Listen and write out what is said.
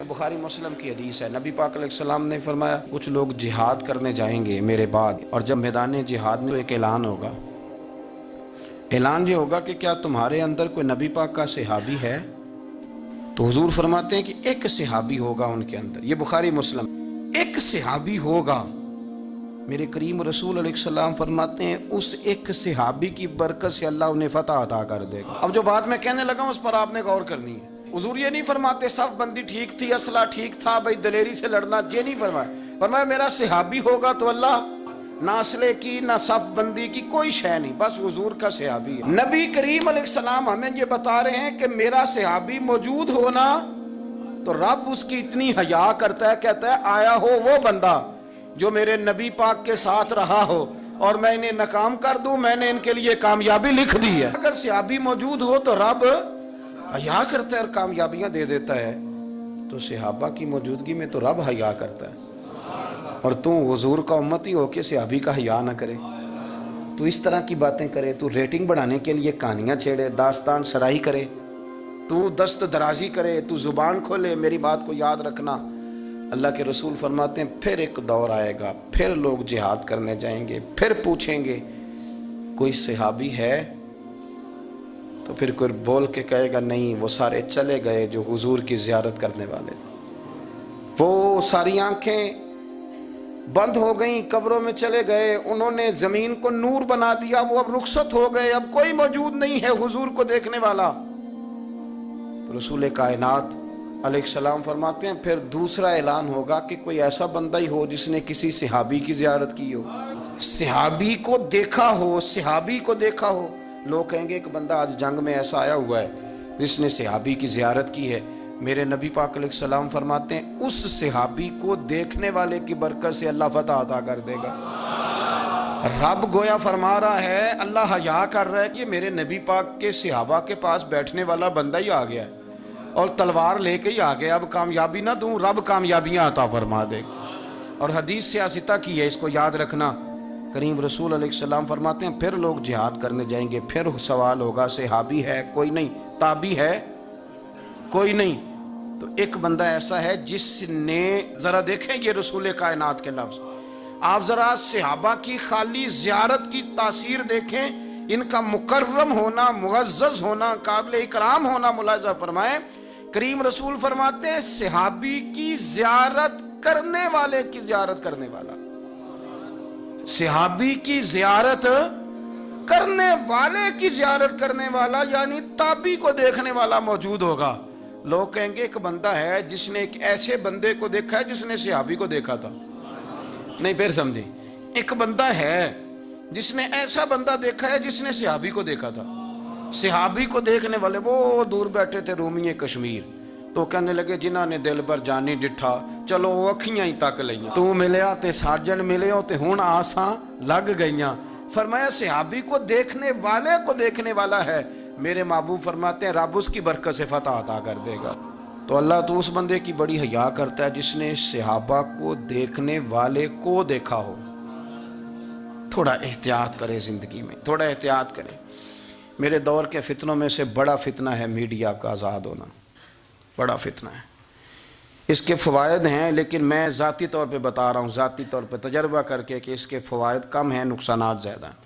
बुखारी मुस्लिम की हदीस है। नबी पाक अलैहिस्सलाम ने फरमाया कुछ लोग जिहाद करने जाएंगे मेरे बाद, और जब मैदान जिहाद में एक ऐलान होगा, ऐलान ये होगा कि क्या तुम्हारे अंदर कोई नबी पाक का सहाबी है? तो हुजूर फरमाते हैं कि एक सहाबी होगा उनके अंदर। ये बुखारी मुस्लिम, एक सहाबी होगा। मेरे करीम रसूल अलैहिस्सलाम फरमाते हैं उस एक सहाबी की बरकत से अल्लाह उन्हें फतह अता कर देगा। अब जो बात मैं कहने लगा उस पर आपने गौर करनी है। हुजूर ये नहीं फरमाते सफ बंदी ठीक थी, असला ठीक था, भाई दलेरी से लड़ना, ये नहीं फरमाया। फरमाया मेरा सहाबी होगा तो अल्लाह ना असले की ना सफ बंदी की कोई शय नहीं, बस हुजूर का सहाबी है। नबी करीम अलैहिस्सलाम हमें ये बता रहे हैं कि मेरा सहाबी मौजूद होना तो रब उसकी इतनी हया करता है, कहता है आया हो वो बंदा जो मेरे नबी पाक के साथ रहा हो और मैं इन्हें नाकाम कर दूं, मैंने इनके लिए कामयाबी लिख दी है। अगर सहाबी मौजूद हो तो रब हया करता है और कामयाबियां दे देता है। तो सहाबा की मौजूदगी में तो रब हया करता है, और तू हुजूर का उम्मती हो के सहाबी का हया ना करे, तू इस तरह की बातें करे, तू रेटिंग बढ़ाने के लिए कहानियां छेड़े, दास्तान सराई करे, तू दस्त दराजी करे, तू जुबान खोले। मेरी बात को याद रखना, अल्लाह के रसूल फरमाते हैं फिर एक दौर आएगा, फिर लोग जिहाद करने जाएंगे, फिर पूछेंगे कोई सहाबी है? तो फिर कोई बोल के कहेगा नहीं, वो सारे चले गए जो हुजूर की ज़ियारत करने वाले। वो सारी आंखें बंद हो गई, कब्रों में चले गए, उन्होंने ज़मीन को नूर बना दिया, वो अब रुखसत हो गए, अब कोई मौजूद नहीं है हुजूर को देखने वाला। तो रसूल कायनात अलैहिस्सलाम फरमाते हैं फिर दूसरा ऐलान होगा कि कोई ऐसा बंदा ही हो जिसने किसी सहाबी की ज़ियारत की हो, सहाबी को देखा हो, सहाबी को देखा हो। लोग कहेंगे एक बंदा आज जंग में ऐसा आया हुआ है जिसने सहाबी की ज़ियारत की है। मेरे नबी पाक अलैहिस्सलाम फरमाते हैं उस सहाबी को देखने वाले की बरकत से अल्लाह फतह अता कर देगा। रब गोया फरमा रहा है, अल्लाह हया कर रहा है कि मेरे नबी पाक के सहाबा के पास बैठने वाला बंदा ही आ गया है और तलवार लेके ही आ गया, अब कामयाबी ना दूं, रब कामयाबियां अता फरमा देगा। और हदीस सियासिता की है, इसको याद रखना। करीम रसूल अलैहिस्सलाम फरमाते हैं फिर लोग जिहाद करने जाएंगे, फिर सवाल होगा सहाबी है? कोई नहीं। ताबी है? कोई नहीं। तो एक बंदा ऐसा है जिसने, जरा देखें ये रसूल कायनात के लफ्ज, आप जरा सहाबा की खाली ज़ियारत की तासीर देखें, इनका मुकर्रम होना, मुअज़्ज़ज़ होना, काबिल इकराम होना मुलाहिज़ा फरमाएं। करीम रसूल फरमाते हैं सहाबी की ज़ियारत करने वाले की ज़ियारत करने वाला, सहाबी की ज़ियारत करने वाले की ज़ियारत करने वाला यानी ताबी को देखने वाला मौजूद होगा। लोग कहेंगे एक बंदा है जिसने एक ऐसे बंदे को देखा है जिसने सहाबी को देखा था। नहीं, फिर समझे, एक बंदा है जिसने ऐसा बंदा देखा है जिसने सहाबी को देखा था। सहाबी को देखने वाले वो दूर बैठे थे रूमिये कश्मीर, तो कहने लगे जिन्हों ने दिल पर जानी डिठा चलो वो अखियां ही तक लईयां, तू मिलया ते साजन मिले हो ते हुण आसां लग गईयां। फरमाया सहाबी को देखने वाले को देखने वाला है, मेरे महबूब फरमाते हैं रब उसकी बरकत से फतह अता कर देगा। तो अल्लाह तो उस बंदे की बड़ी हया करता है जिसने सहाबा को देखने वाले को देखा हो। थोड़ा एहतियात करें ज़िंदगी में, थोड़ा एहतियात करें। मेरे दौर के फितनों में से बड़ा फितना है मीडिया का आज़ाद होना, बड़ा फितना है। इसके फ़वायद हैं, लेकिन मैं ज़ाती तौर पे बता रहा हूँ, ज़ाती तौर पे तजर्बा करके कि इसके फ़वायद कम हैं, नुकसानात ज़्यादा हैं।